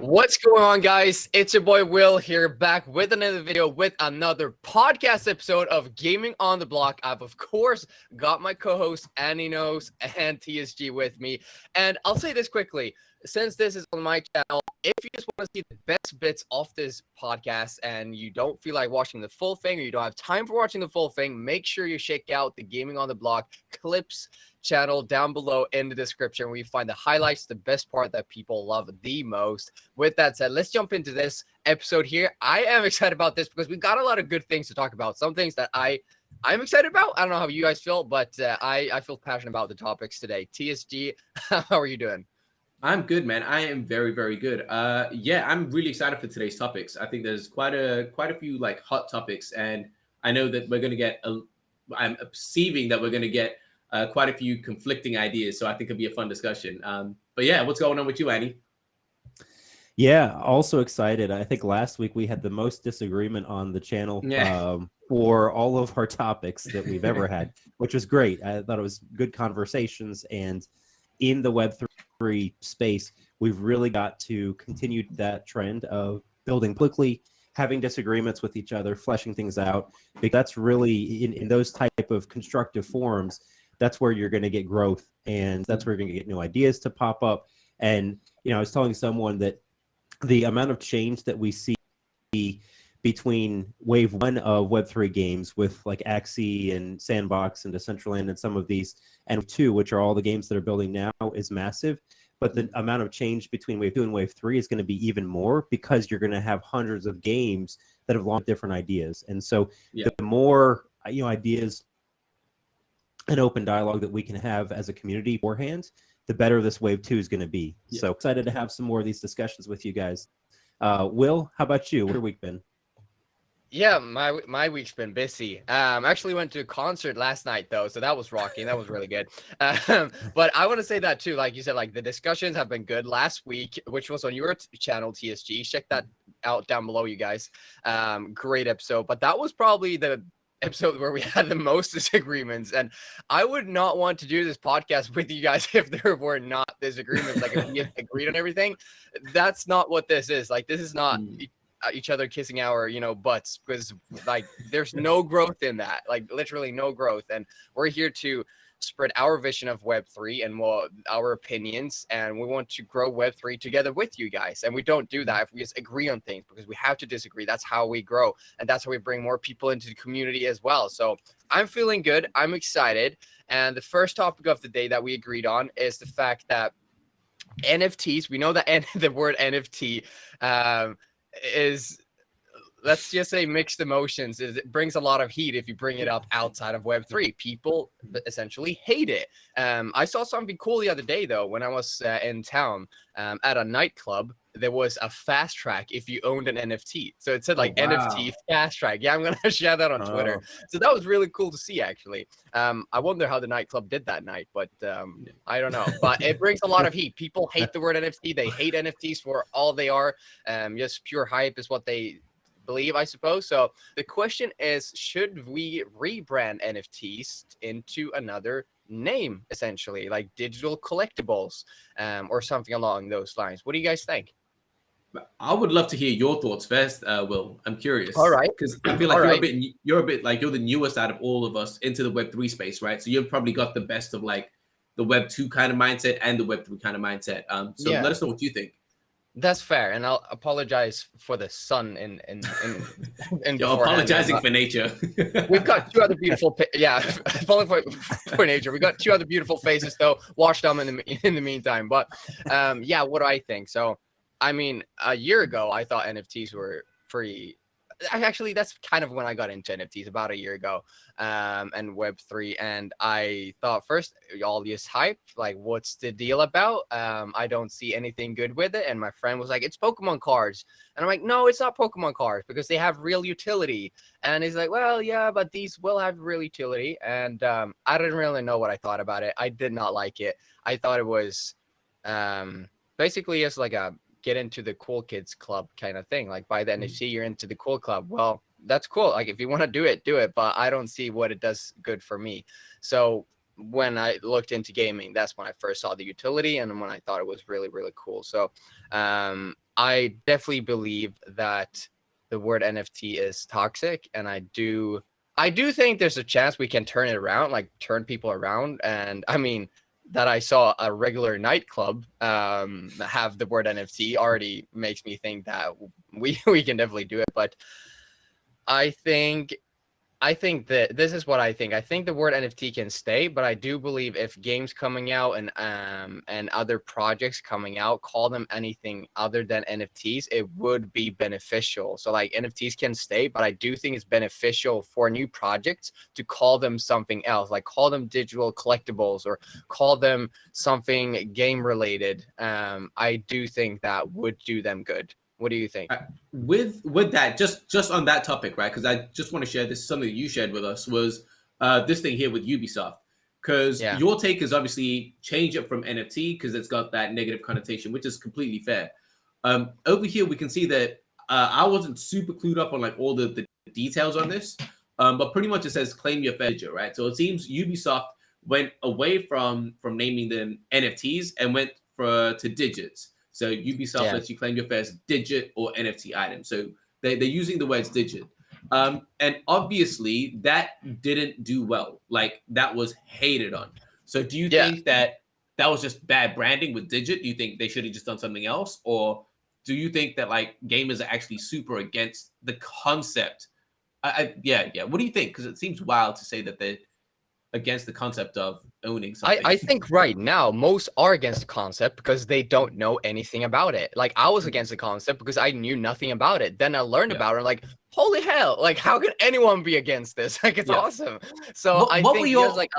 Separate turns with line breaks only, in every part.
What's going on, guys? It's your boy Will here, back with another video with another podcast episode of Gaming on the Block. I've, of course, got my co-hosts Annie Knows and TSG with me. And I'll say this quickly, since this is on my channel, if you just want to see the best bits of this podcast and you don't feel like watching the full thing or you don't have time for watching the full thing, make sure you check out the Gaming on the Block clips channel down below in the description where you find the highlights, the best part that people love the most. With that said, let's jump into this episode here. I am excited about this because we've got a lot of good things to talk about. Some things that I'm excited about. I don't know how you guys feel, but I feel passionate about the topics today. TSG, how are you doing?
I'm good, man. I am very, very good. Yeah, I'm really excited for today's topics. I think there's quite a few like hot topics, and I know that we're gonna get. I'm perceiving that we're gonna get quite a few conflicting ideas. So I think it'll be a fun discussion. But yeah, what's going on with you, Annie?
Yeah, also excited. I think last week we had the most disagreement on the channel for all of our topics that we've ever had, which was great. I thought it was good conversations, and in the Web3 space, we've really got to continue that trend of building quickly, having disagreements with each other, fleshing things out, because that's really, in those type of constructive forums, that's where you're going to get growth, and that's where you're going to get new ideas to pop up. And, you know, I was telling someone that the amount of change that we see between wave one of Web3 games with like Axie and Sandbox and Decentraland and some of these, and two, which are all the games that are building now, is massive. But the amount of change between wave two and wave three is going to be even more, because you're going to have hundreds of games that have launched different ideas. And so the more ideas and open dialogue that we can have as a community beforehand, the better this wave two is going to be. So excited to have some more of these discussions with you guys. Will, how about you? What's your week been?
Yeah, my week's been busy. Actually went to a concert last night though, so that was rocking. That was really good. But I want to say that too, like you said, like the discussions have been good last week, which was on your channel, TSG. Check that out down below, you guys. Great episode. But that was probably the episode where we had the most disagreements, and I would not want to do this podcast with you guys if there were not disagreements. Like if we agreed on everything, that's not what this is. Like this is not each other kissing our butts, because like there's no growth in that, like literally no growth. And we're here to spread our vision of Web3 and our opinions, and we want to grow Web3 together with you guys. And we don't do that if we just agree on things, because we have to disagree. That's how we grow, and that's how we bring more people into the community as well. So I'm feeling good. I'm excited. And the first topic of the day that we agreed on is the fact that NFTs, we know that the word NFT is, let's just say, mixed emotions. It brings a lot of heat if you bring it up outside of Web3. People essentially hate it. I saw something cool the other day, though, when I was in town at a nightclub. There was a fast track if you owned an NFT. So it said like NFT fast track. Yeah, I'm going to share that on Twitter. So that was really cool to see, actually. I wonder how the nightclub did that night, but I don't know. But it brings a lot of heat. People hate the word NFT. They hate NFTs for all they are. Just pure hype is what they believe, I suppose. So the question is, should we rebrand NFTs into another name, essentially, like digital collectibles, or something along those lines? What do you guys think?
I would love to hear your thoughts first, Will. I'm curious.
All right.
Because I feel like you're a bit like you're the newest out of all of us into the Web3 space, right? So you've probably got the best of like the Web2 kind of mindset and the Web3 kind of mindset. So let us know what you think.
That's fair, and I'll apologize for the sun in
You're apologizing for nature.
We've got two other beautiful, for nature. We got two other beautiful faces though. Watch them in the meantime. But yeah, what do I think? So, I mean, a year ago, I thought NFTs were free. Actually, that's kind of when I got into NFTs, about a year ago, and Web3. And I thought first, all this hype, like, what's the deal about? I don't see anything good with it. And my friend was like, it's Pokemon cards. And I'm like, no, it's not Pokemon cards, because they have real utility. And he's like, well, yeah, but these will have real utility. And I didn't really know what I thought about it. I did not like it. I thought it was basically just like a get into the cool kids club kind of thing. Like by the NFT, you're into the cool club. Well, that's cool. Like if you want to do it, but I don't see what it does good for me. So when I looked into gaming, that's when I first saw the utility and when I thought it was really, really cool. So I definitely believe that the word NFT is toxic, and I do think there's a chance we can turn it around, like turn people around. And I mean, that I saw a regular nightclub have the word NFT already makes me think that we can definitely do it. But I think that this is what I think. I think the word NFT can stay, but I do believe if games coming out and other projects coming out call them anything other than NFTs, it would be beneficial. So like NFTs can stay, but I do think it's beneficial for new projects to call them something else, like call them digital collectibles or call them something game related. I do think that would do them good. What do you think?
With that, just on that topic, right? Because I just want to share this. Something that you shared with us was this thing here with Ubisoft. Because your take is obviously change it from NFT because it's got that negative connotation, which is completely fair. Over here, we can see that I wasn't super clued up on like all the details on this, but pretty much it says claim your fair, right? So it seems Ubisoft went away from naming them NFTs and went to digits. So Ubisoft lets you claim your first digit or NFT item. So they're using the words digit. And obviously that didn't do well. Like that was hated on. So do you think that was just bad branding with digit? Do you think they should have just done something else? Or do you think that like gamers are actually super against the concept? Yeah. What do you think? Because it seems wild to say that they're against the concept of owning something.
I think right now most are against the concept because they don't know anything about it. Like I was against the concept because I knew nothing about it. Then I learned about it. Like holy hell! Like how could anyone be against this? Like it's awesome. So I think there's like.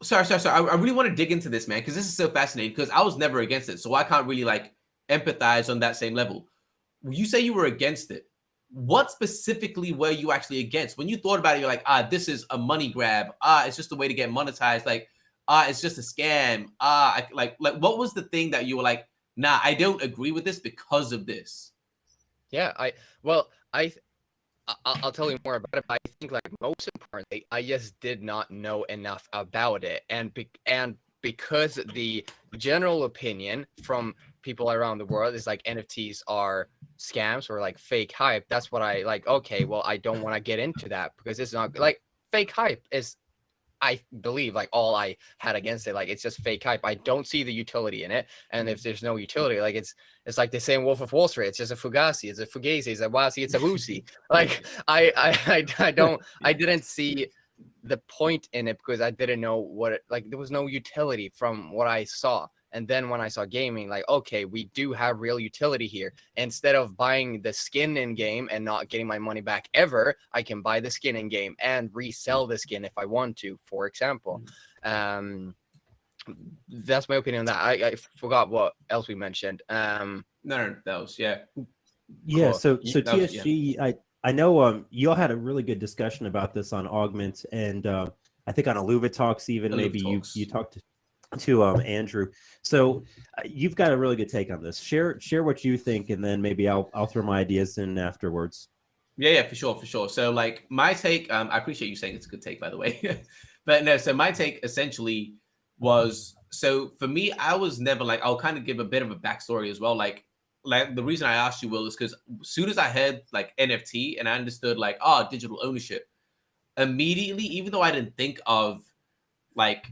Sorry. I really want to dig into this, man, because this is so fascinating. Because I was never against it, so I can't really like empathize on that same level. You say you were against it. What specifically were you actually against? When you thought about it, you're like, this is a money grab. It's just a way to get monetized. Like, it's just a scam. Like, what was the thing that you were like, nah, I don't agree with this because of this?
Yeah, I'll tell you more about it. But I think like most importantly, I just did not know enough about it, and because the general opinion from people around the world is like NFTs are scams or like fake hype. That's what I like. Okay, well, I don't want to get into that because it's not like fake hype is, I believe, like all I had against it. Like it's just fake hype. I don't see the utility in it. And if there's no utility, like it's like they say in Wolf of Wall Street, it's just a fugazi, it's a fugazi, it's a wazi, it's a woozy. Like I didn't see the point in it because I didn't know what like there was no utility from what I saw. And then when I saw gaming, like, okay, we do have real utility here. Instead of buying the skin in game and not getting my money back ever, I can buy the skin in game and resell the skin if I want to, for example. That's my opinion on that. I forgot what else we mentioned.
No, that was
Yeah.
Cool.
So TSG, I know you all had a really good discussion about this on Augment, and I think on Aluva Talks even maybe you talked to Andrew. So you've got a really good take on this. Share what you think, and then maybe I'll throw my ideas in afterwards.
Yeah, for sure. So like my take, I appreciate you saying it's a good take, by the way. But no, so my take essentially was, so for me, I was never like, I'll kind of give a bit of a backstory as well. Like the reason I asked you, Will, is because as soon as I heard like NFT and I understood like, digital ownership, immediately, even though I didn't think of like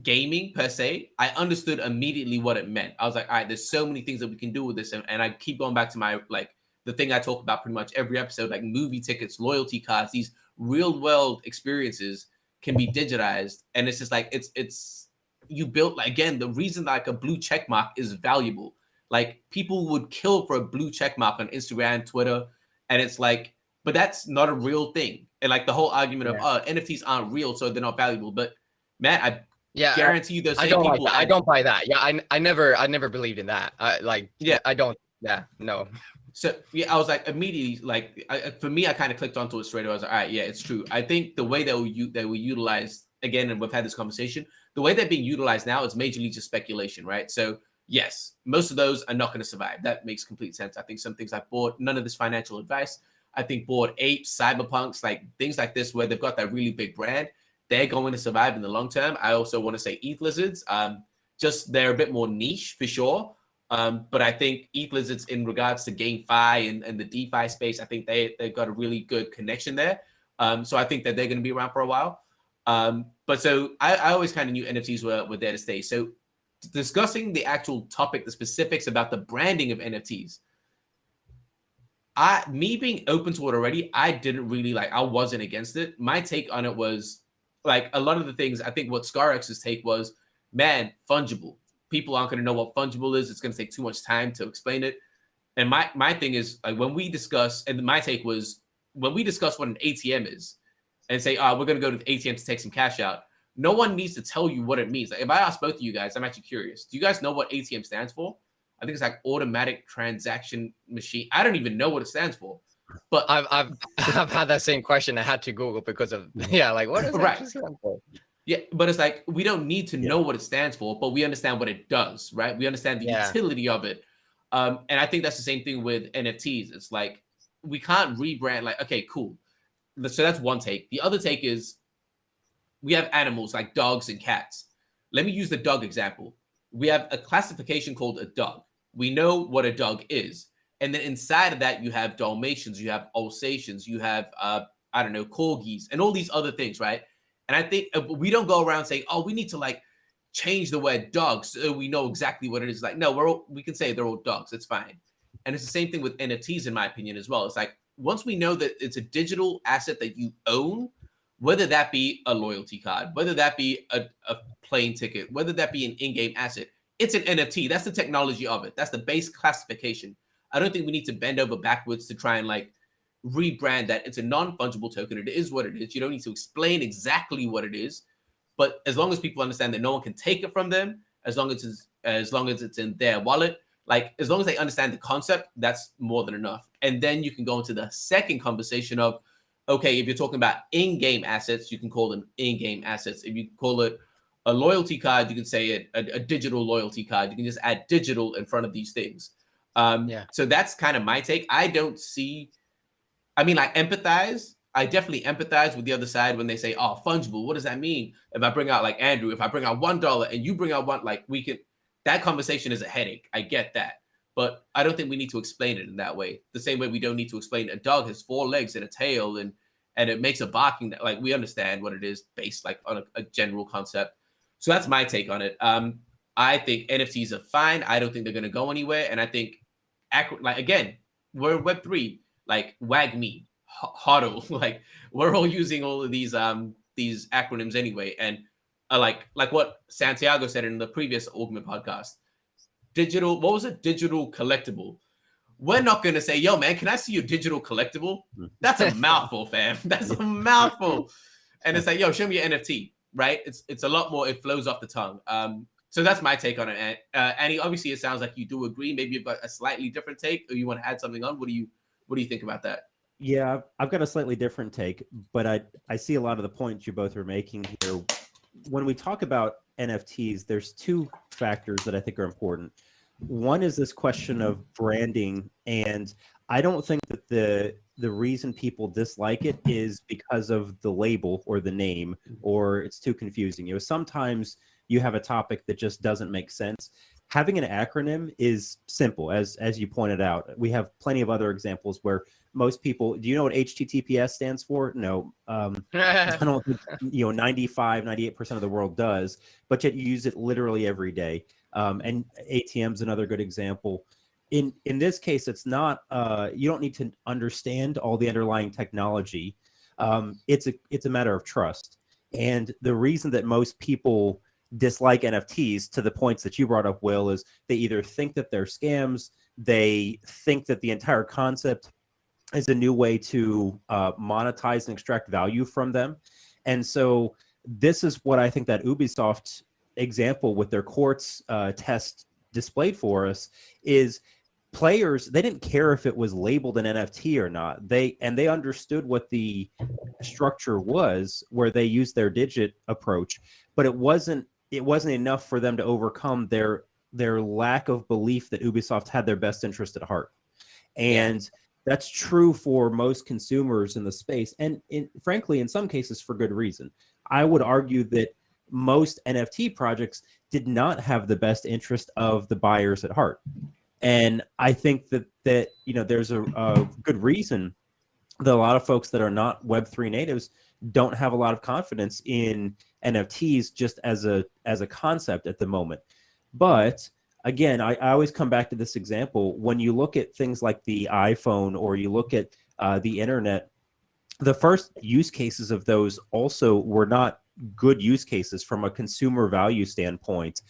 gaming per se, I understood immediately what it meant. I was like, all right, there's so many things that we can do with this. And I keep going back to my, like the thing I talk about pretty much every episode, like movie tickets, loyalty cards, these real world experiences can be digitized. And it's just like, it's you built, like, again, the reason like a blue check mark is valuable. Like people would kill for a blue check mark on Instagram, Twitter. And it's like, but that's not a real thing. And like the whole argument of, NFTs aren't real, so they're not valuable. But man, I guarantee you those same people.
I don't buy that. Yeah, I never believed in that. I don't. Yeah, no.
So yeah, I was like immediately like for me, I kind of clicked onto it straight away. I was like, all right, yeah, it's true. I think the way that we utilize again, and we've had this conversation, the way they're being utilized now is majorly just speculation, right? So yes, most of those are not going to survive. That makes complete sense. I think some things I bought, none of this financial advice. I think Bored Apes, Cyberpunks, like things like this where they've got that really big brand, they're going to survive in the long term. I also want to say ETH lizards, just they're a bit more niche for sure. But I think ETH Lizards, in regards to GameFi and the DeFi space, I think they've got a really good connection there. So I think that they're going to be around for a while. But so I always kind of knew NFTs were there to stay. So discussing the actual topic, the specifics about the branding of NFTs, me being open to it already, I didn't really I wasn't against it. My take on it was like a lot of the things. I think what ScarX's take was, man, fungible. People aren't going to know what fungible is. It's going to take too much time to explain it. And my thing is, like, when we discuss, and my take was, when we discuss what an ATM is and say, we're going to go to the ATM to take some cash out, no one needs to tell you what it means. Like, if I ask both of you guys, I'm actually curious. Do you guys know what ATM stands for? I think it's like automatic transaction machine. I don't even know what it stands for. But
I've had that same question. I had to Google because of like, what does that actually stand for?
Yeah, but it's like, we don't need to know what it stands for, but we understand what it does, right? We understand the utility of it. And I think that's the same thing with NFTs. It's like, we can't rebrand, like, okay, cool. So that's one take. The other take is, we have animals like dogs and cats. Let me use the dog example. We have a classification called a dog. We know what a dog is. And then inside of that, you have Dalmatians, you have Alsatians, you have, I don't know, Corgis, and all these other things, right? And I think we don't go around saying, we need to change the word dogs so we know exactly what it is. Like, no, we can say they're all dogs. It's fine. And it's the same thing with NFTs, in my opinion, as well. It's like, once we know that it's a digital asset that you own, whether that be a loyalty card, whether that be a plane ticket, whether that be an in-game asset, it's an NFT. That's the technology of it. That's the base classification. I don't think we need to bend over backwards to try and rebrand that. It's a non-fungible token. It is what it is. You don't need to explain exactly what it is. But as long as people understand that no one can take it from them, as long as it's in their wallet, as long as they understand the concept, that's more than enough. And then you can go into the second conversation of, okay, if you're talking about in-game assets, you can call them in-game assets. If you call it a loyalty card, you can say it a digital loyalty card. You can just add digital in front of these things. So that's kind of my take. I definitely empathize with the other side when they say, fungible. What does that mean? If I bring out Andrew, if I bring out $1 and you bring out one, that conversation is a headache. I get that. But I don't think we need to explain it in that way. The same way we don't need to explain a dog has 4 legs and a tail and it makes a barking. We understand what it is based on a general concept. So that's my take on it. I think NFTs are fine. I don't think they're going to go anywhere. And I think, again, we're Web3, WAGME, HODL, we're all using all of these acronyms anyway. And like what Santiago said in the previous Augment podcast, digital collectible. We're not going to say, yo, man, can I see your digital collectible? That's a mouthful, fam. That's a mouthful. And it's like, yo, show me your NFT, right? It's a lot more, it flows off the tongue. So that's my take on it. Annie, obviously it sounds like you do agree. Maybe you've got a slightly different take, or you want to add something on. What do you think about that?
Yeah, I've got a slightly different take, but I see a lot of the points you both are making here. When we talk about NFTs, there's 2 factors that I think are important. One is this question of branding, and I don't think that the reason people dislike it is because of the label or the name, or it's too confusing. Sometimes you have a topic that just doesn't make sense. Having an acronym is simple, as you pointed out. We have plenty of other examples where most people, do you know what HTTPS stands for? No. I don't think 95, 98% of the world does, but yet you use it literally every day. And ATM's another good example. In this case, it's not, you don't need to understand all the underlying technology. It's a matter of trust. And the reason that most people dislike NFTs, to the points that you brought up, Will, is they either think that they're scams, they think that the entire concept is a new way to monetize and extract value from them. And so this is what I think that Ubisoft example with their quartz test displayed for us is players, they didn't care if it was labeled an NFT or not. They understood what the structure was, where they used their digit approach, but it wasn't enough for them to overcome their lack of belief that Ubisoft had their best interest at heart. And that's true for most consumers in the space, and frankly, in some cases, for good reason. I would argue that most NFT projects did not have the best interest of the buyers at heart. And I think that there's a good reason that a lot of folks that are not Web3 natives don't have a lot of confidence in NFTs just as a concept at the moment. But again, I always come back to this example. When you look at things like the iPhone or you look at the internet, the first use cases of those also were not good use cases from a consumer value standpoint.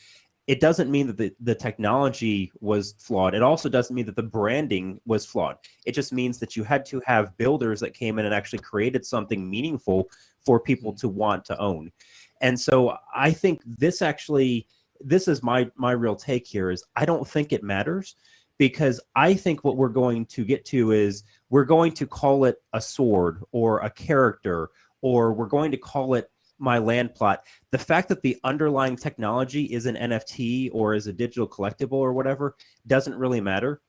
It doesn't mean that the technology was flawed. It also doesn't mean that the branding was flawed. It just means that you had to have builders that came in and actually created something meaningful for people to want to own. And so I think this is my real take here is I don't think it matters, because I think what we're going to get to is we're going to call it a sword or a character, or we're going to call it my land plot. The fact that the underlying technology is an NFT or is a digital collectible or whatever doesn't really matter.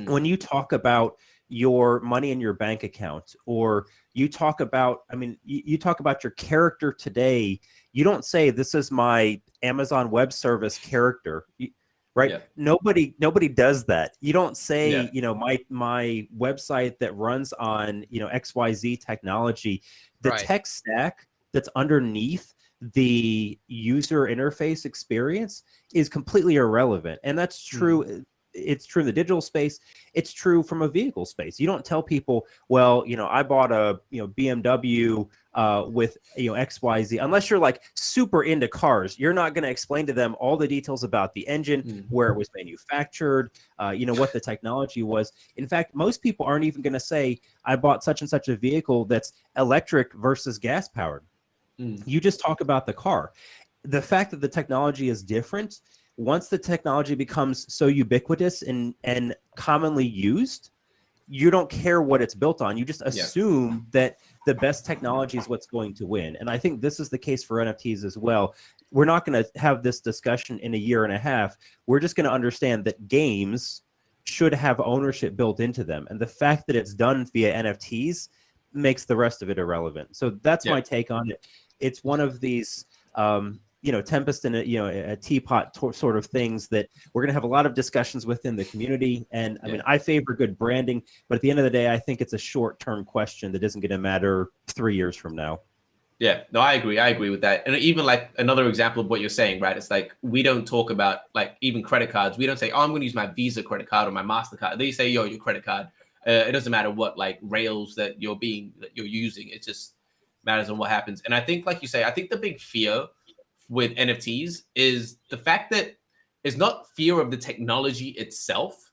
When you talk about your money in your bank account, or you talk about, you talk about your character today, you don't say this is my Amazon Web Service character, right? Yeah. Nobody does that. You don't say, my website that runs on, XYZ technology. The tech stack that's underneath the user interface experience is completely irrelevant. And that's true. It's true in the digital space. It's true from a vehicle space. You don't tell people, well, I bought a BMW with XYZ. Unless you're like super into cars, you're not going to explain to them all the details about the engine, where it was manufactured, what the technology was. In fact, most people aren't even going to say, I bought such and such a vehicle that's electric versus gas powered. You just talk about the car. The fact that the technology is different, once the technology becomes so ubiquitous and commonly used, you don't care what it's built on. You just assume that the best technology is what's going to win. And I think this is the case for NFTs as well. We're not going to have this discussion in a year and a half. We're just going to understand that games should have ownership built into them. And the fact that it's done via NFTs makes the rest of it irrelevant. So that's my take on it. It's one of these, tempest in a teapot sort of things that we're going to have a lot of discussions within the community. And I mean, I favor good branding, but at the end of the day, I think it's a short-term question that isn't going to matter 3 years from now.
Yeah, no, I agree with that. And even like another example of what you're saying, right? It's like, we don't talk about like even credit cards. We don't say, oh, I'm going to use my Visa credit card or my MasterCard. They say, yo, your credit card. It doesn't matter what like rails that you're using. It just matters on what happens. And I think, like you say, I think the big fear with NFTs is the fact that it's not fear of the technology itself.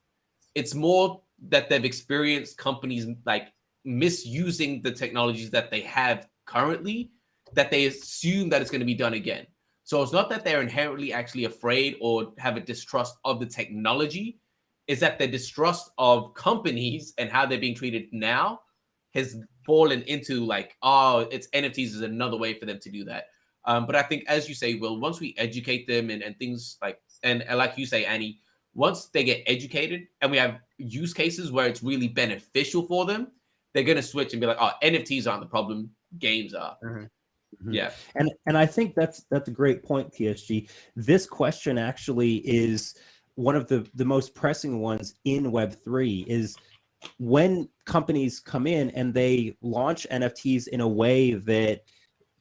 It's more that they've experienced companies like misusing the technologies that they have currently, that they assume that it's going to be done again. So it's not that they're inherently actually afraid or have a distrust of the technology. It's that their distrust of companies and how they're being treated now has fallen into like, oh, it's NFTs is another way for them to do that. But I think, as you say, Will, once we educate them and things like, and like you say, Annie, once they get educated and we have use cases where it's really beneficial for them, they're going to switch and be like, oh, NFTs aren't the problem, games are. Yeah.
And I think that's a great point, PSG. This question actually is one of the most pressing ones in Web3 is when companies come in and they launch NFTs in a way that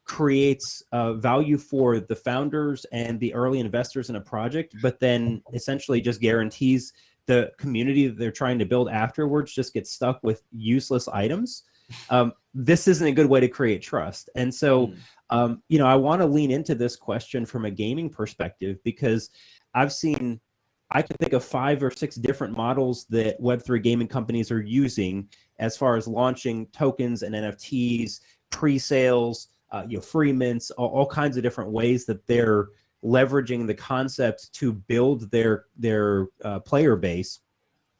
creates value for the founders and the early investors in a project, but then essentially just guarantees the community that they're trying to build afterwards just gets stuck with useless items. This isn't a good way to create trust. And so, I want to lean into this question from a gaming perspective, because I can think of 5 or 6 different models that Web3 gaming companies are using as far as launching tokens and NFTs, pre-sales, free mints, all kinds of different ways that they're leveraging the concept to build their player base.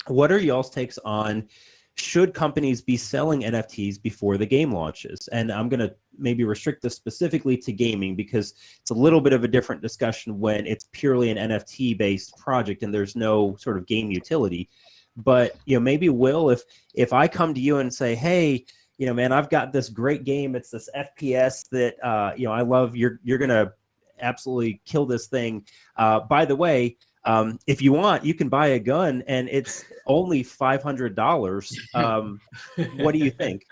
What are y'all's takes on, should companies be selling NFTs before the game launches? And I'm going to maybe restrict this specifically to gaming, because it's a little bit of a different discussion when it's purely an NFT based project and there's no sort of game utility. But maybe, Will, if I come to you and say, hey, man, I've got this great game, it's this FPS that I love, you're gonna absolutely kill this thing. By the way, if you want, you can buy a gun and it's only $500. What do you think?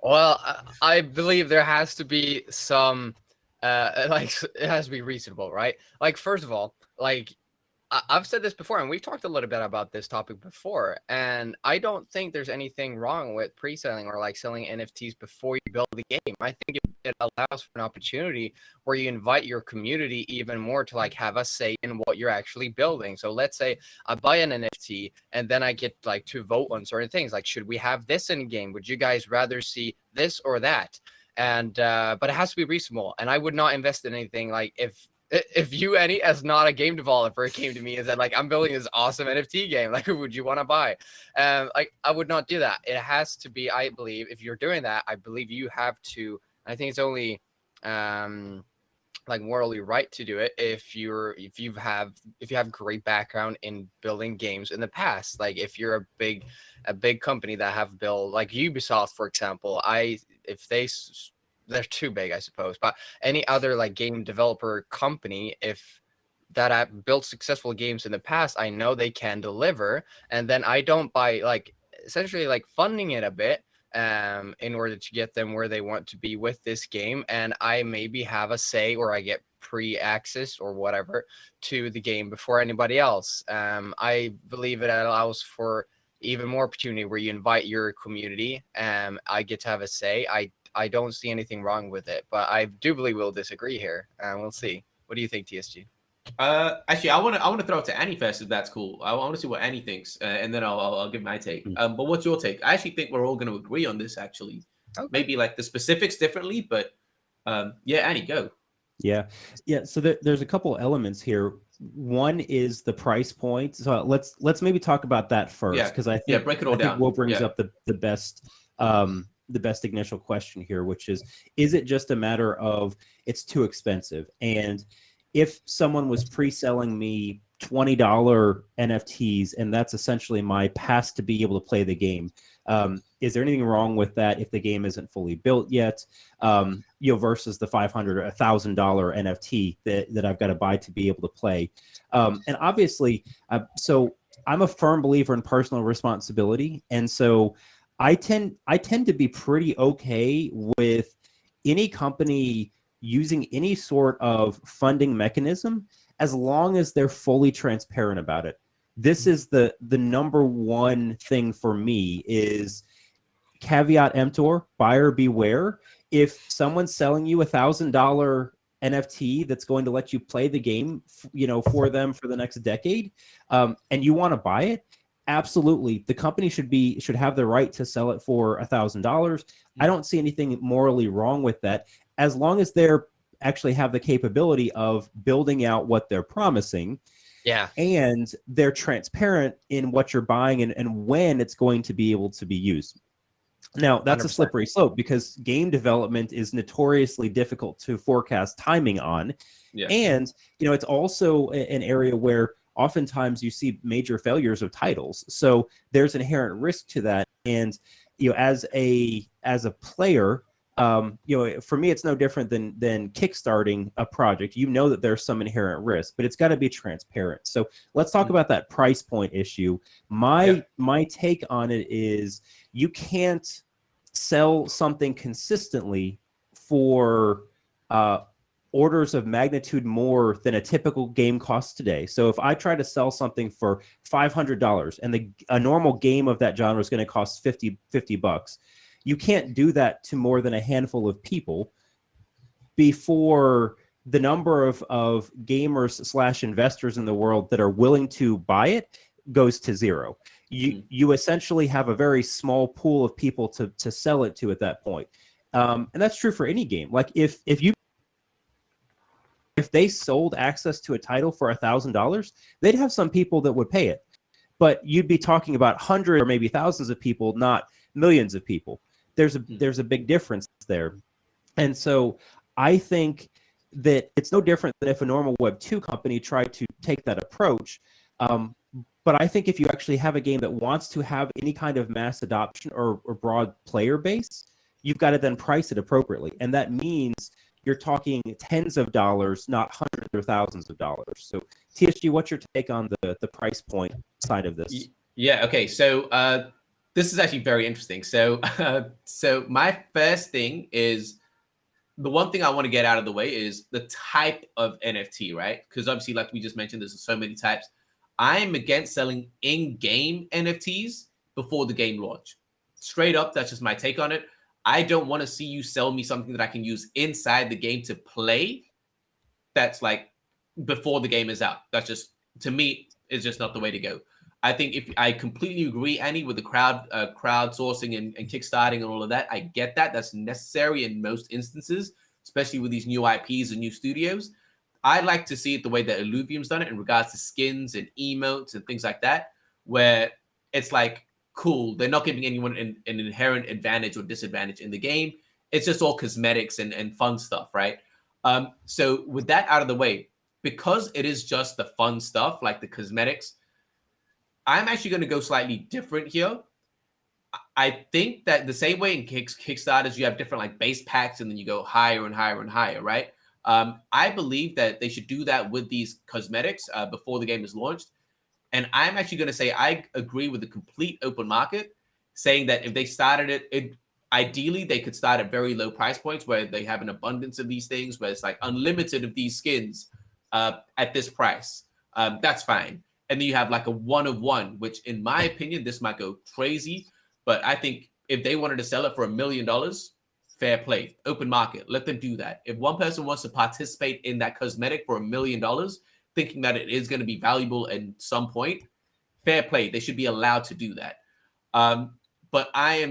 Well, I believe there has to be some, like it has to be reasonable, right? Like first of all, like I've said this before, and we've talked a little bit about this topic before, and I don't think there's anything wrong with pre-selling or like selling NFTs before you build the game. I think it allows for an opportunity where you invite your community even more to like have a say in what you're actually building. So let's say I buy an NFT and then I get like to vote on certain things, like should we have this in game? Would you guys rather see this or that? And but it has to be reasonable, and I would not invest in anything like if you any as not a game developer came to me and said like I'm building this awesome NFT game, like who would you want to buy? Like I would not do that. It has to be, I believe, if you're doing that, I believe you have to. I think it's only like morally right to do it if you have great background in building games in the past. Like if you're a big company that have built like Ubisoft, for example, if they're too big, I suppose, but any other like game developer company, if that have built successful games in the past, I know they can deliver. And then I don't buy like essentially like funding it a bit in order to get them where they want to be with this game. And I maybe have a say, or I get pre-access or whatever to the game before anybody else. I believe it allows for even more opportunity where you invite your community. I get to have a say. I don't see anything wrong with it, but I do believe we'll disagree here. We'll see. What do you think, TSG?
Actually, I want to throw it to Annie first, if that's cool. I want to see what Annie thinks, and then I'll give my take. But what's your take? I actually think we're all going to agree on this. Actually, maybe like the specifics differently, but yeah, Annie, go.
Yeah. So there's a couple elements here. One is the price point. So let's maybe talk about that first, because I think
break it all down.
Will brings up the best initial question here, which is it just a matter of it's too expensive? And if someone was pre-selling me $20 NFTs and that's essentially my pass to be able to play the game, is there anything wrong with that if the game isn't fully built yet? Versus the $500 or $1,000 NFT that I've got to buy to be able to play. And obviously, so I'm a firm believer in personal responsibility, and so I tend to be pretty okay with any company using any sort of funding mechanism as long as they're fully transparent about it. This is the number one thing for me is caveat emptor, buyer beware. If someone's selling you $1,000 NFT that's going to let you play the game, for them for the next decade, and you want to buy it, absolutely, the company should have the right to sell it for $1,000. I don't see anything morally wrong with that, as long as they're actually have the capability of building out what they're promising.
Yeah.
And they're transparent in what you're buying and when it's going to be able to be used. Now, that's 100%. A slippery slope because game development is notoriously difficult to forecast timing on. Yeah. And, it's also an area where oftentimes you see major failures of titles. So there's inherent risk to that. And, as a player, for me, it's no different than kickstarting a project. That there's some inherent risk, but it's got to be transparent. So let's talk about that price point issue. My take on it is you can't sell something consistently for orders of magnitude more than a typical game costs today. So if I try to sell something for $500 and a normal game of that genre is going to cost $50, you can't do that to more than a handful of people before the number of gamers / investors in the world that are willing to buy it goes to zero. You essentially have a very small pool of people to sell it to at that point. And that's true for any game. Like if they sold access to a title for $1,000, they'd have some people that would pay it. But you'd be talking about hundreds or maybe thousands of people, not millions of people. There's a big difference there. And so I think that it's no different than if a normal Web 2 company tried to take that approach. But I think if you actually have a game that wants to have any kind of mass adoption or broad player base, you've got to then price it appropriately. And that means you're talking tens of dollars, not hundreds or thousands of dollars. So TSG, what's your take on the price point side of this?
Yeah. Okay. So this is actually very interesting. So so my first thing is, the one thing I want to get out of the way is the type of NFT, right? Because obviously, like we just mentioned, there's so many types. I am against selling in-game NFTs before the game launch. Straight up, that's just my take on it. I don't want to see you sell me something that I can use inside the game to play. That's like before the game is out. That's just, to me, is just not the way to go. I think if I completely agree, Annie, with the crowdsourcing and kickstarting and all of that, I get that. That's necessary in most instances, especially with these new IPs and new studios. I like to see it the way that Illuvium's done it in regards to skins and emotes and things like that, where it's like, cool, they're not giving anyone an inherent advantage or disadvantage in the game. It's just all cosmetics and fun stuff, right? So with that out of the way, because it is just the fun stuff, like the cosmetics, I'm actually going to go slightly different here. I think that the same way in Kickstarters, you have different like base packs and then you go higher and higher and higher, right? I believe that they should do that with these cosmetics before the game is launched. And I'm actually going to say I agree with the complete open market, saying that if they started it, ideally they could start at very low price points where they have an abundance of these things, where it's like unlimited of these skins at this price. That's fine. And then you have like a one of one, which in my opinion, this might go crazy. But I think if they wanted to sell it for $1 million, fair play, open market, let them do that. If one person wants to participate in that cosmetic for $1 million, thinking that it is going to be valuable at some point, fair play. They should be allowed to do that. But I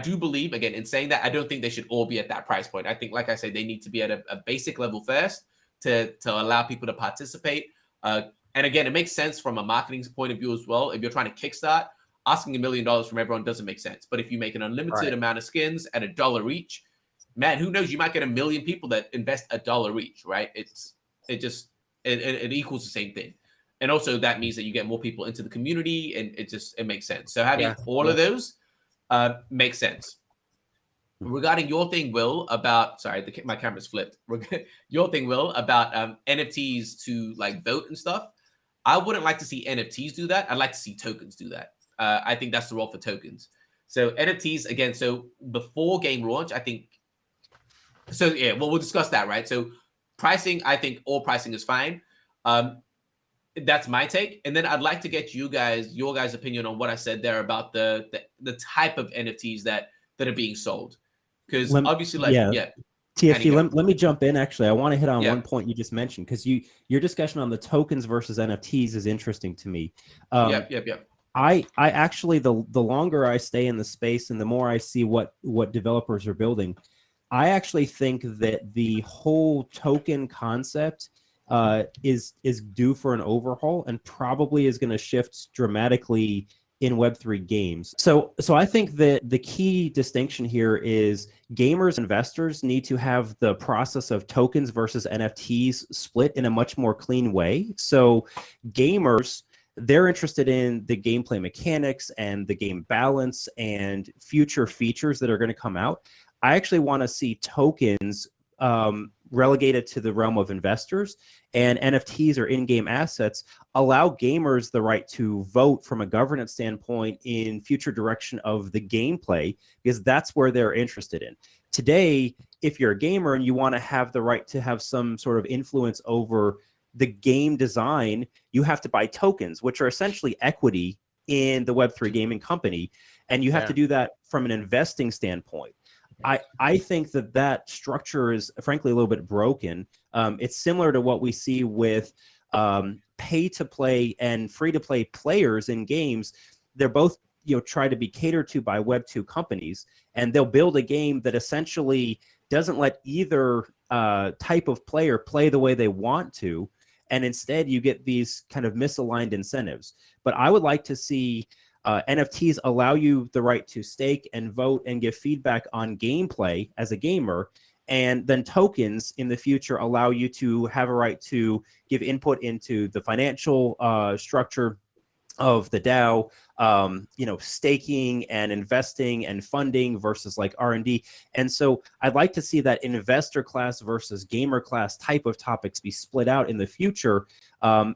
do believe, again, in saying that, I don't think they should all be at that price point. I think, like I said, they need to be at a basic level first to allow people to participate. And again, it makes sense from a marketing point of view as well. If you're trying to kickstart, asking $1 million from everyone doesn't make sense. But if you make an unlimited amount of skins at $1 each, man, who knows? You might get 1 million people that invest $1 each, right? It equals the same thing. And also that means that you get more people into the community, and it makes sense. So having all of those makes sense. Regarding your thing, Will, about my camera's flipped. Your thing, Will, about NFTs to like vote and stuff. I wouldn't like to see NFTs do that. I'd like to see tokens do that. I think that's the role for tokens. So NFTs, again, so before game launch, I think. So yeah, well, we'll discuss that, right? So pricing, I think all pricing is fine. That's my take. And then I'd like to get your guys' opinion on what I said there about the type of NFTs that are being sold. Because obviously,
TFG, let me jump in. Actually, I want to hit on one point you just mentioned, because your discussion on the tokens versus NFTs is interesting to me. I actually, the longer I stay in the space and the more I see what developers are building, I actually think that the whole token concept is due for an overhaul and probably is going to shift dramatically in Web3 games. So I think that the key distinction here is gamers, investors need to have the process of tokens versus NFTs split in a much more clean way. So gamers, they're interested in the gameplay mechanics and the game balance and future features that are going to come out. I actually want to see tokens relegated to the realm of investors, and NFTs or in-game assets allow gamers the right to vote from a governance standpoint in future direction of the gameplay, because that's where they're interested in. Today, if you're a gamer and you want to have the right to have some sort of influence over the game design, you have to buy tokens, which are essentially equity in the Web3 gaming company, and you have to do that from an investing standpoint. I think that structure is frankly a little bit broken. It's similar to what we see with pay-to-play and free-to-play players in games. They're both try to be catered to by Web2 companies, and they'll build a game that essentially doesn't let either type of player play the way they want to, and instead you get these kind of misaligned incentives. But I would like to see NFTs allow you the right to stake and vote and give feedback on gameplay as a gamer, and then tokens in the future allow you to have a right to give input into the financial structure of the DAO, staking and investing and funding versus like R&D. And so I'd like to see that investor class versus gamer class type of topics be split out in the future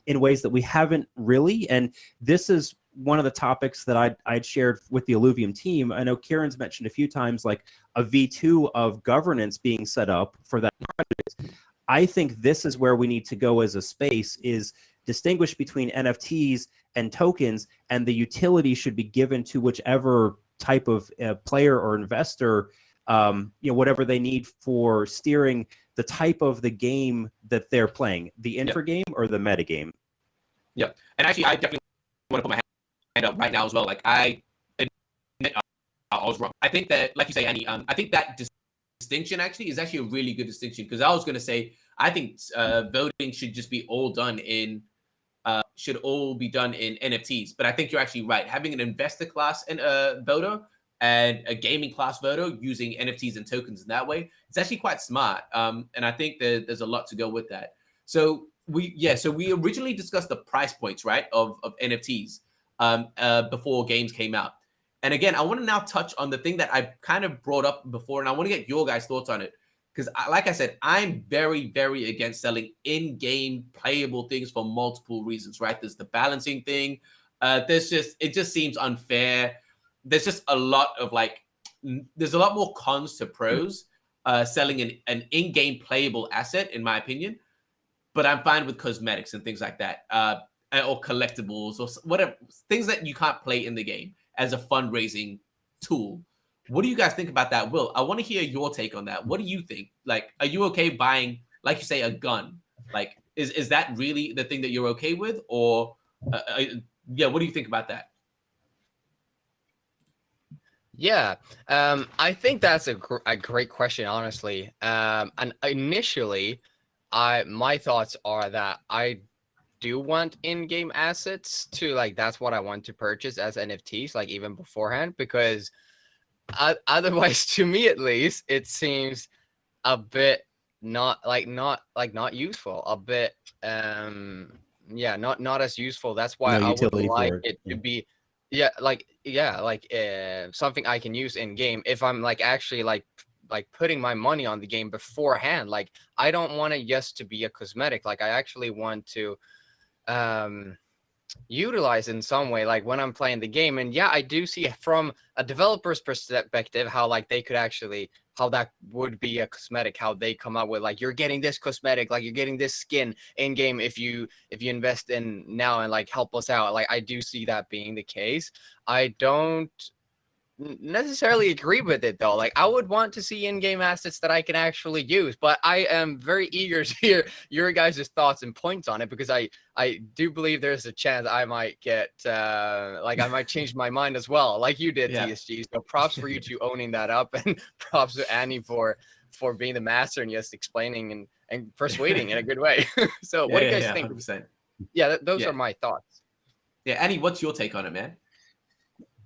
in ways that we haven't really. And this is one of the topics that I'd shared with the Illuvium team. I know Kieran's mentioned a few times like a V2 of governance being set up for that project. I think this is where we need to go as a space, is distinguish between NFTs and tokens, and the utility should be given to whichever type of player or investor, whatever they need for steering the type of the game that they're playing, the infra game or the meta game.
Yeah, and actually, I definitely want to put my hand up right now as well. Like, I admit I was wrong. I think that, like you say, Annie, I think that distinction actually is actually a really good distinction, because I was going to say I think voting should just be all done in NFTs. But I think you're actually right. Having an investor class and voter and a gaming class voter using NFTs and tokens in that way, it's actually quite smart. And I think that there's a lot to go with that. So we originally discussed the price points, right, of NFTs before games came out. And again, I want to now touch on the thing that I kind of brought up before, and I want to get your guys' thoughts on it. Because, like I said, I'm very, very against selling in-game playable things for multiple reasons, right? There's the balancing thing. It just seems unfair. There's just a lot of there's a lot more cons to pros selling an in-game playable asset, in my opinion. But I'm fine with cosmetics and things like that, or collectibles or whatever, things that you can't play in the game as a fundraising tool. What do you guys think about that, Will? I want to hear your take on that. What do you think? Like, are you okay buying, like you say, a gun? Like, is that really the thing that you're okay with? Or, what do you think about that?
Yeah, I think that's a great question, honestly. And initially, my thoughts are that I do want in-game assets to, like, that's what I want to purchase as NFTs, like even beforehand, because otherwise, to me at least, it seems a bit not useful, a bit not as useful. That's why I would like it to be something I can use in game if I'm like actually like putting my money on the game beforehand. Like, I don't want it just to be a cosmetic. Like, I actually want to utilize in some way, like when I'm playing the game. And I do see from a developer's perspective how like they could actually, how that would be a cosmetic, how they come up with like, you're getting this cosmetic, like you're getting this skin in game if you invest in now and like help us out. Like, I do see that being the case. I don't necessarily agree with it though. Like, I would want to see in-game assets that I can actually use, but I am very eager to hear your guys' thoughts and points on it, because I do believe there's a chance I might get I might change my mind as well, like you did, TSG. So props for you to owning that up, and props to Annie for being the master and just explaining and persuading in a good way. So what do you guys think?
100%.
Those are my thoughts.
Yeah, Annie, what's your take on it, man?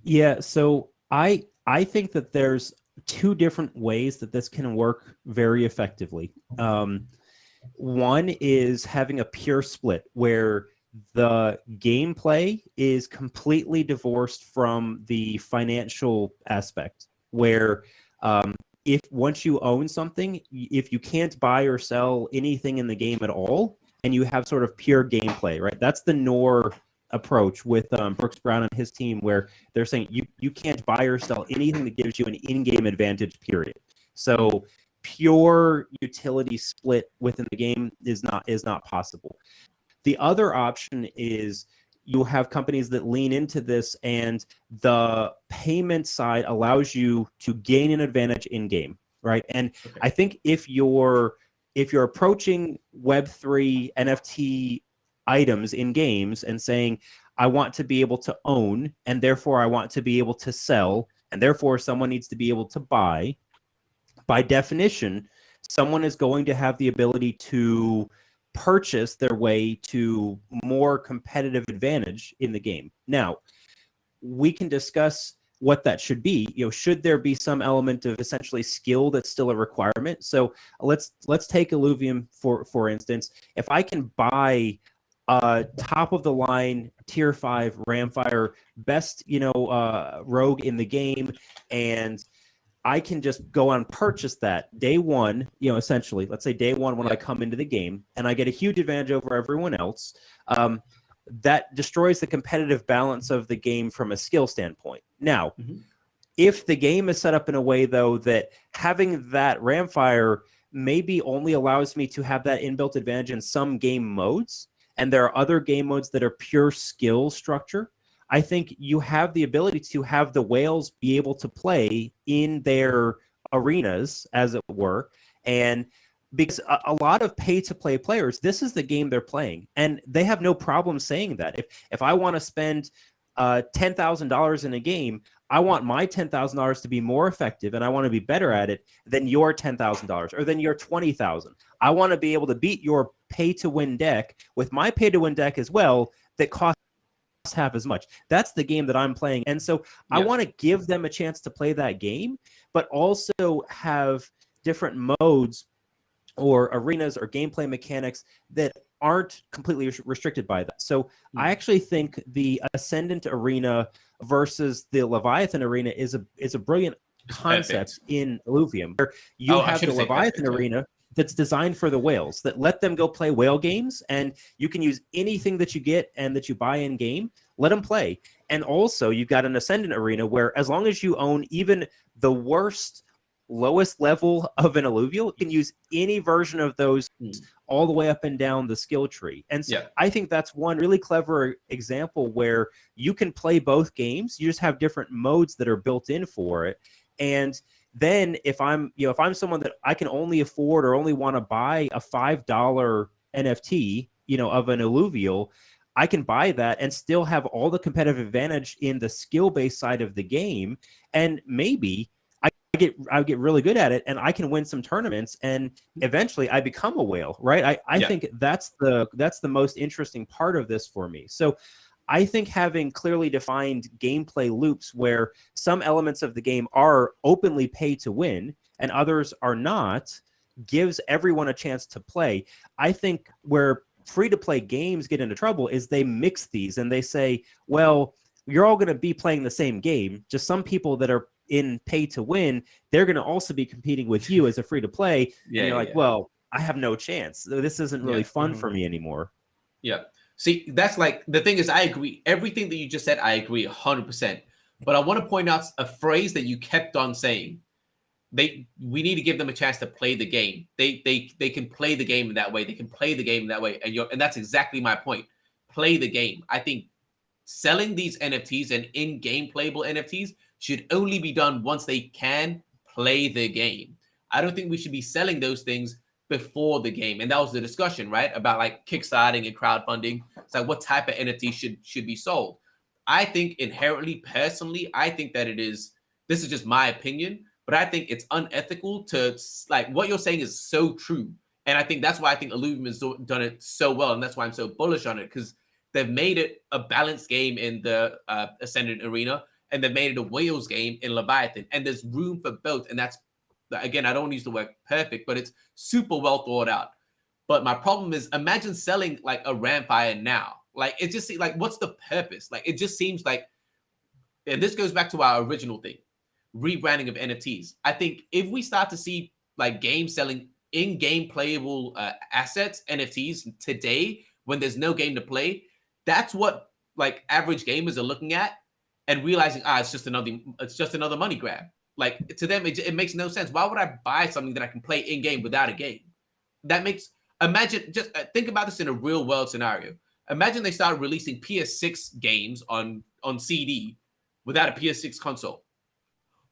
Yeah, so I think that there's two different ways that this can work very effectively. One is having a pure split where the gameplay is completely divorced from the financial aspect, where if once you own something, if you can't buy or sell anything in the game at all, and you have sort of pure gameplay, right? That's the NOR approach with Brooks Brown and his team, where they're saying you can't buy or sell anything that gives you an in-game advantage, period. So pure utility split within the game is not possible. The other option is you have companies that lean into this, and the payment side allows you to gain an advantage in game, right? And I think if you're approaching Web3 NFT items in games and saying, I want to be able to own, and therefore I want to be able to sell, and therefore someone needs to be able to buy, by definition, someone is going to have the ability to purchase their way to more competitive advantage in the game. Now, we can discuss what that should be. Should there be some element of essentially skill that's still a requirement? So let's take Illuvium for instance. If I can buy top of the line tier 5 Ramfire, best rogue in the game, and I can just go and purchase that day one, essentially, let's say day one when I come into the game, and I get a huge advantage over everyone else. That destroys the competitive balance of the game from a skill standpoint. Now, if the game is set up in a way, though, that having that Ramfire maybe only allows me to have that inbuilt advantage in some game modes, and there are other game modes that are pure skill structure, I think you have the ability to have the whales be able to play in their arenas, as it were. And because a lot of pay-to-play players, this is the game they're playing, and they have no problem saying that. If I want to spend $10,000 in a game, I want my $10,000 to be more effective, and I want to be better at it than your $10,000 or than your $20,000. I want to be able to beat your pay-to-win deck with my pay-to-win deck as well that costs half as much. That's the game that I'm playing. And so I want to give them a chance to play that game, but also have different modes or arenas or gameplay mechanics that aren't completely restricted by that. So I actually think the Ascendant Arena versus the Leviathan Arena is a brilliant concept in Illuvium, where you have the Leviathan Arena that's designed for the whales, that let them go play whale games, and you can use anything that you get and that you buy in game, let them play. And also you've got an Ascendant Arena where, as long as you own even the lowest level of an alluvial, you can use any version of those all the way up and down the skill tree. And so I think that's one really clever example where you can play both games. You just have different modes that are built in for it. And then if I'm someone that I can only afford or only want to buy a $5 NFT, of an alluvial, I can buy that and still have all the competitive advantage in the skill-based side of the game. And maybe I get really good at it, and I can win some tournaments, and eventually I become a whale, right? I think that's the most interesting part of this for me. So I think having clearly defined gameplay loops where some elements of the game are openly pay to win and others are not gives everyone a chance to play. I think where free-to-play games get into trouble is they mix these and they say, well, you're all going to be playing the same game, just some people that are in pay to win, they're going to also be competing with you as a free to play. And you're like, well, I have no chance. This isn't really fun for me anymore.
Yeah. See, that's like, the thing is, I agree. Everything that you just said, I agree 100%. But I want to point out a phrase that you kept on saying. We need to give them a chance to play the game. They can play the game in that way. They can play the game in that way. And that's exactly my point. Play the game. I think selling these NFTs and in-game playable NFTs should only be done once they can play the game. I don't think we should be selling those things before the game. And that was the discussion, right? About like kickstarting and crowdfunding. It's like, what type of NFT should be sold? I think inherently, personally, I think that this is just my opinion, but I think it's unethical to, like, what you're saying is so true. And I think that's why I think Illuvium has done it so well. And that's why I'm so bullish on it, because they've made it a balanced game in the Ascendant Arena, and they've made it a whales game in Leviathan. And there's room for both. And that's, again, I don't use the word perfect, but it's super well thought out. But my problem is, imagine selling like a Ramfire now. Like, it just like, what's the purpose? Like, it just seems like, and this goes back to our original thing, rebranding of NFTs. I think if we start to see like games selling in-game playable assets, NFTs today, when there's no game to play, that's what like average gamers are looking at and realizing, it's just another money grab. Like, to them, it makes no sense. Why would I buy something that I can play in-game without a game? Imagine, just think about this in a real world scenario. Imagine they started releasing PS6 games on CD without a PS6 console.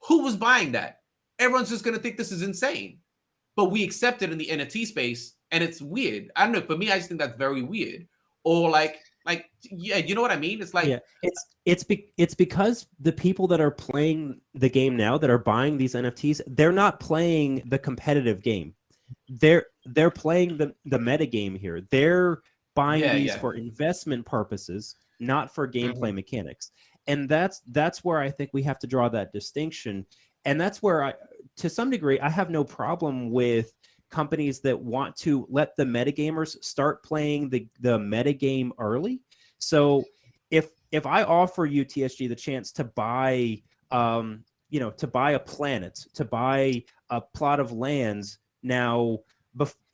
Who was buying that? Everyone's just going to think this is insane. But we accept it in the NFT space, and it's weird. I don't know. For me, I just think that's very weird. Or yeah, you know what I mean? It's like,
it's because the people that are playing the game now, that are buying these NFTs, they're not playing the competitive game. They're playing the meta game here. They're buying these for investment purposes, not for gameplay mechanics. And that's where I think we have to draw that distinction. And that's where to some degree, I have no problem with companies that want to let the metagamers start playing the metagame early. So if I offer you, TSG, the chance to buy to buy a planet, to buy a plot of lands now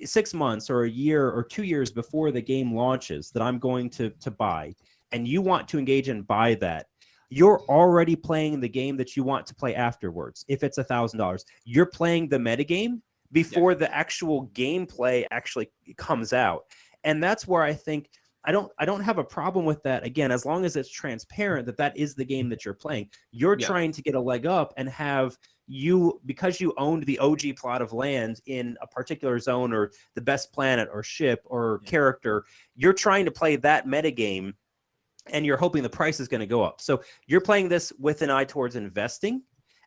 6 months or a year or 2 years before the game launches, that I'm going to buy, and you want to engage and buy that, you're already playing the game that you want to play afterwards. If it's $1,000, you're playing the metagame before the actual gameplay actually comes out. And that's where I think I don't have a problem with that. Again, as long as it's transparent that is the game that you're playing. You're trying to get a leg up and have because you owned the OG plot of land in a particular zone or the best planet or ship or character, you're trying to play that metagame, and you're hoping the price is going to go up. So you're playing this with an eye towards investing,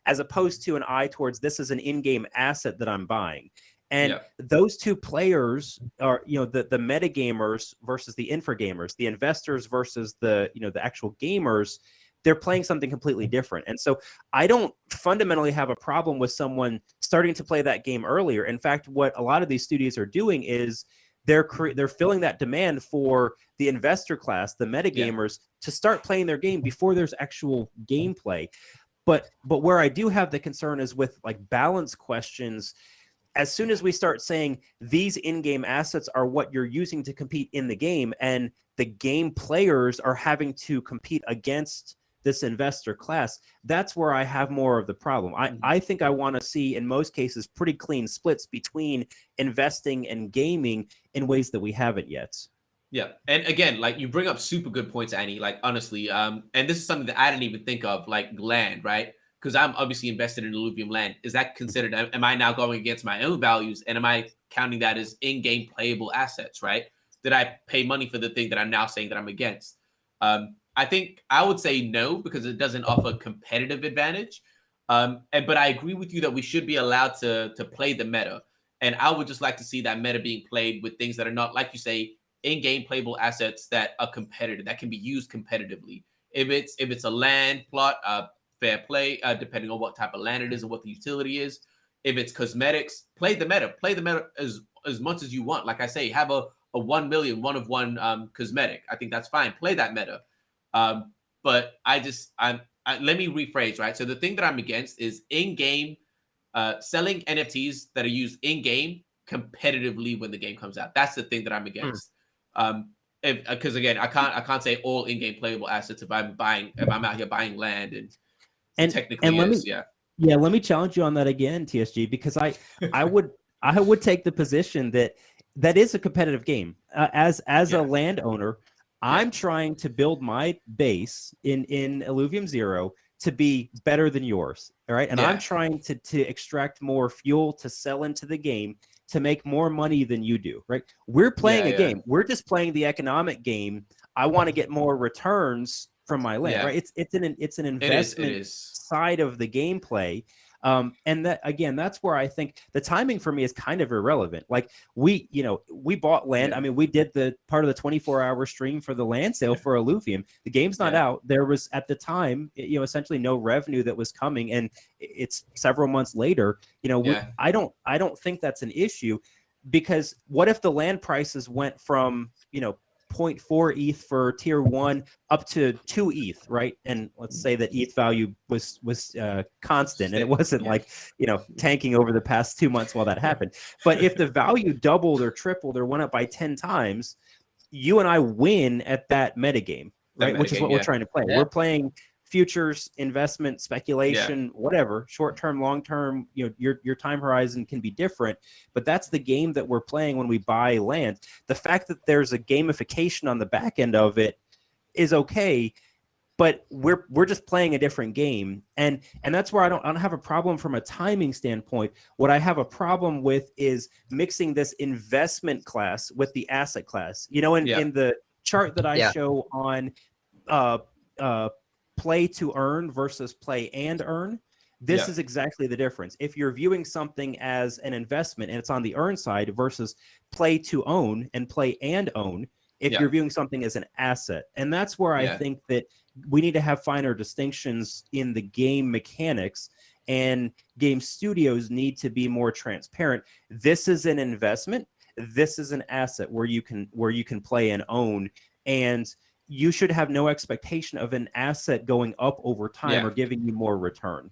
as opposed to an eye towards this is an in-game asset that I'm buying. And those two players are, the metagamers versus the infragamers, the investors versus the actual gamers. They're playing something completely different. And so I don't fundamentally have a problem with someone starting to play that game earlier. In fact, what a lot of these studios are doing is they're filling that demand for the investor class, the metagamers, to start playing their game before there's actual gameplay. But where I do have the concern is with like balance questions. As soon as we start saying these in-game assets are what you're using to compete in the game, and the game players are having to compete against this investor class, that's where I have more of the problem. I think I want to see, in most cases, pretty clean splits between investing and gaming in ways that we haven't yet.
Yeah. And again, like you bring up super good points, Annie, like honestly, and this is something that I didn't even think of, like land, right? Because I'm obviously invested in Illuvium land. Is that considered, am I now going against my own values? And am I counting that as in-game playable assets, right? Did I pay money for the thing that I'm now saying that I'm against? I think I would say no, because it doesn't offer competitive advantage. But I agree with you that we should be allowed to play the meta. And I would just like to see that meta being played with things that are not, like you say, in-game playable assets that are competitive, that can be used competitively. If it's a land plot, fair play, depending on what type of land it is and what the utility is. If it's cosmetics, play the meta as much as you want. Like I say, have a 1 million one of one cosmetic. I think that's fine. Play that meta. But let me rephrase, right? So the thing that I'm against is in-game selling NFTs that are used in-game competitively when the game comes out. That's the thing that I'm against. Because again, I can't say all in-game playable assets if I'm out here buying land and technically
let me challenge you on that again, TSG, because I would take the position that is a competitive game. As a landowner, I'm trying to build my base in Illuvium Zero to be better than yours. All right. And I'm trying to extract more fuel to sell into the game to make more money than you do. Right. We're playing a game. We're just playing the economic game. I want to get more returns from my land. Right. It's an investment side of the gameplay. And that, again, that's where I think the timing for me is kind of irrelevant. Like we bought land. I mean, we did the part of the 24-hour stream for the land sale for Illuvium. The game's not out. There was at the time, essentially no revenue that was coming, and it's several months later. I don't think that's an issue, because what if the land prices went from 0.4 ETH for tier 1 up to 2 ETH, right? And let's say that ETH value was constant, and it wasn't like tanking over the past 2 months while that happened. But if the value doubled or tripled or went up by 10 times, you and I win at that metagame, right? Which is what we're trying to play. We're playing futures, investment, speculation, whatever, short-term, long-term, your time horizon can be different, but that's the game that we're playing when we buy land. The fact that there's a gamification on the back end of it is okay, but we're just playing a different game. And that's where I don't have a problem from a timing standpoint. What I have a problem with is mixing this investment class with the asset class. In the chart that I show on play to earn versus play and earn, this is exactly the difference. If you're viewing something as an investment and it's on the earn side versus play to own and play and own, if you're viewing something as an asset. And that's where I think that we need to have finer distinctions in the game mechanics. and game studios need to be more transparent. This is an investment. This is an asset where you can play and own, and you should have no expectation of an asset going up over time or giving you more return.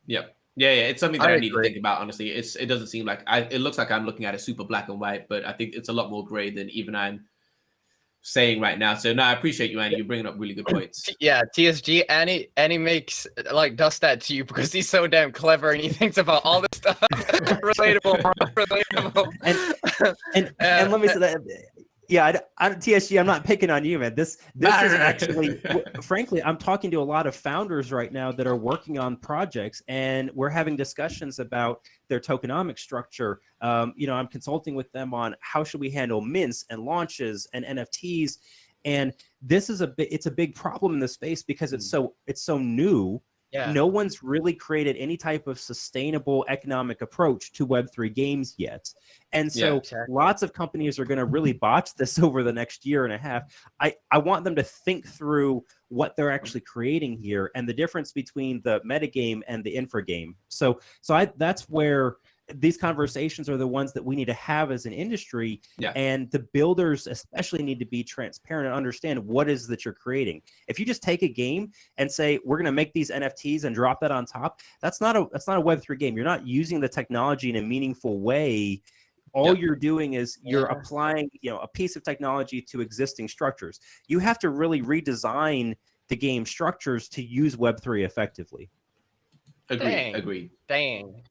Yep. Yeah, it's something that I need to
agree.
think about. Honestly, it doesn't seem like it looks like I'm looking at it super black and white, but I think it's a lot more gray than even I'm saying right now. So no, I appreciate you, Andy. You're bringing up really good points.
Yeah, TSG, Annie makes does that to you because he's so damn clever and he thinks about all this stuff relatable.
And let me say that. Yeah, I TSG, I'm not picking on you, man. This is actually, frankly, I'm talking to a lot of founders right now that are working on projects, and we're having discussions about their tokenomic structure. I'm consulting with them on how should we handle mints and launches and NFTs, and this is it's a big problem in the space because it's so new.
Yeah.
No one's really created any type of sustainable economic approach to Web3 games yet. And so lots of companies are going to really botch this over the next year and a half. I want them to think through what they're actually creating here and the difference between the metagame and the infra game. So that's where these conversations are the ones that we need to have as an industry, and the builders especially need to be transparent and understand what is that you're creating. If you just take a game and say we're going to make these NFTs and drop that on top, that's not a Web3 game. You're not using the technology in a meaningful way. All you're doing is you're applying a piece of technology to existing structures. You have to really redesign the game structures to use Web3 effectively.
Agreed.
Dang.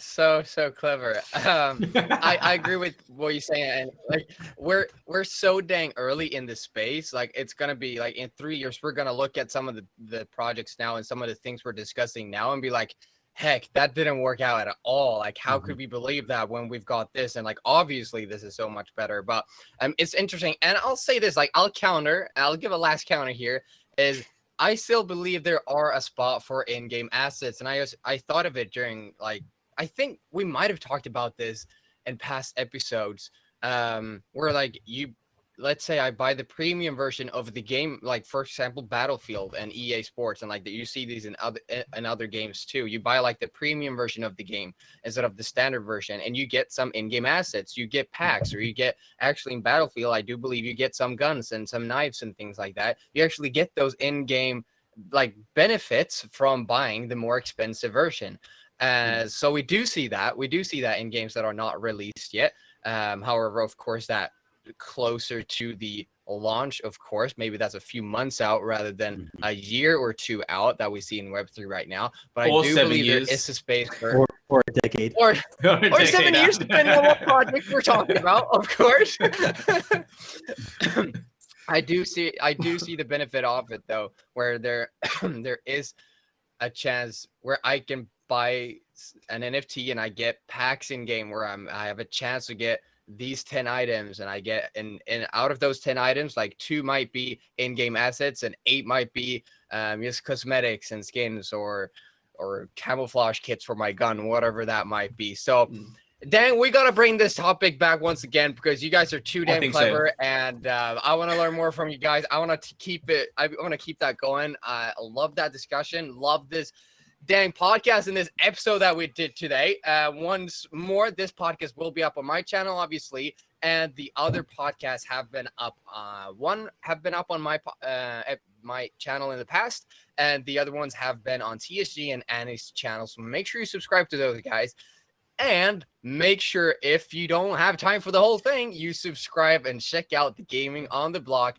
So clever. I agree with what you're saying, and like we're so dang early in the space. Like it's gonna be like in 3 years, we're gonna look at some of the projects now and some of the things we're discussing now and be like, heck, that didn't work out at all. Like, how could we believe that when we've got this? And like, obviously, this is so much better. But it's interesting, and I'll say this: like, I'll give a last counter here. Is I still believe there are a spot for in-game assets, and I thought of it during like. I think we might have talked about this in past episodes, where like let's say I buy the premium version of the game, like for example, Battlefield and EA Sports, and like that you see these in other games too. You buy like the premium version of the game instead of the standard version, and you get some in-game assets. You get packs, or you get actually in Battlefield, I do believe you get some guns and some knives and things like that. You actually get those in-game like benefits from buying the more expensive version. So we do see that in games that are not released yet. However, of course, that closer to the launch, of course, maybe that's a few months out rather than a year or two out that we see in Web3 right now. But I do believe there is a space for
or a decade
or 7 years, depending on what project we're talking about, of course. I do see the benefit of it though, where there is a chance where I can buy an NFT and I get packs in game where I have a chance to get these 10 items, and I get and out of those 10 items, like 2 might be in-game assets and 8 might be just cosmetics and skins or camouflage kits for my gun, whatever that might be. So dang, we gotta bring this topic back once again because you guys are too damn clever, and I want to learn more from you guys. I want to keep that going. I love that discussion. Love this dang podcast in this episode that we did today. Once more, this podcast will be up on my channel, obviously, and the other podcasts have been up. One have been up on my channel in the past, and the other ones have been on TSG and Annie's channel. So make sure you subscribe to those guys. And make sure, if you don't have time for the whole thing, you subscribe and check out the Gaming on the Block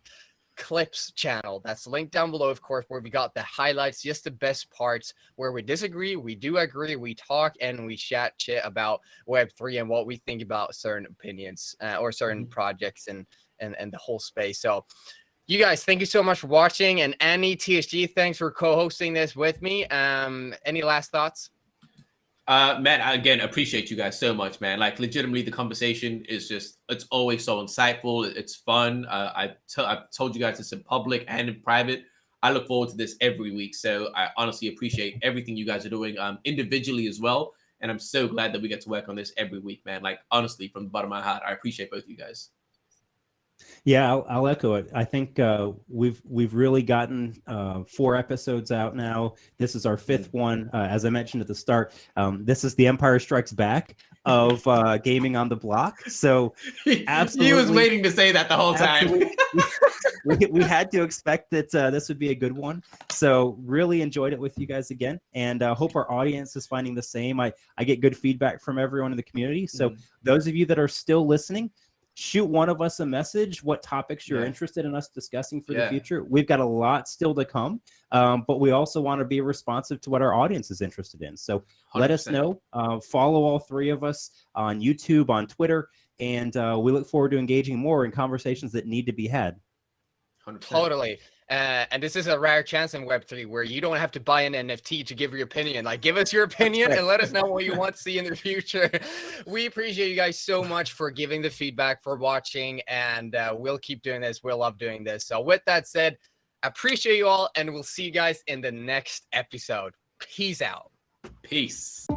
Clips channel. That's linked down below, of course, where we got the highlights, just the best parts, where we disagree, we do agree, we talk, and we chat shit about Web3 and what we think about certain opinions or certain projects and the whole space. So you guys, thank you so much for watching. And Annie, TSG, thanks for co-hosting this with me. Any last thoughts?
Man, again, appreciate you guys so much, man. Like, legitimately, the conversation is it's always so insightful. It's fun. I've told you guys this in public and in private. I look forward to this every week. So I honestly appreciate everything you guys are doing individually as well. And I'm so glad that we get to work on this every week, man. Like, honestly, from the bottom of my heart, I appreciate both of you guys.
Yeah, I'll echo it. I think we've really gotten 4 episodes out now. This is our 5th one. As I mentioned at the start, this is the Empire Strikes Back of gaming on the block. So absolutely,
he was waiting to say that the whole time.
we had to expect that this would be a good one. So really enjoyed it with you guys again, and hope our audience is finding the same. I get good feedback from everyone in the community. So those of you that are still listening, shoot one of us a message what topics you're interested in us discussing for the future. We've got a lot still to come, but we also want to be responsive to what our audience is interested in. So 100%. Let us know. Follow all 3 of us on YouTube, on Twitter, and we look forward to engaging more in conversations that need to be had.
100%. Totally. And this is a rare chance in Web3 where you don't have to buy an NFT to give your opinion. Like, give us your opinion and let us know what you want to see in the future. We appreciate you guys so much for giving the feedback, for watching, and we'll keep doing this. We'll love doing this. So with that said, appreciate you all, and we'll see you guys in the next episode. Peace out.
Peace.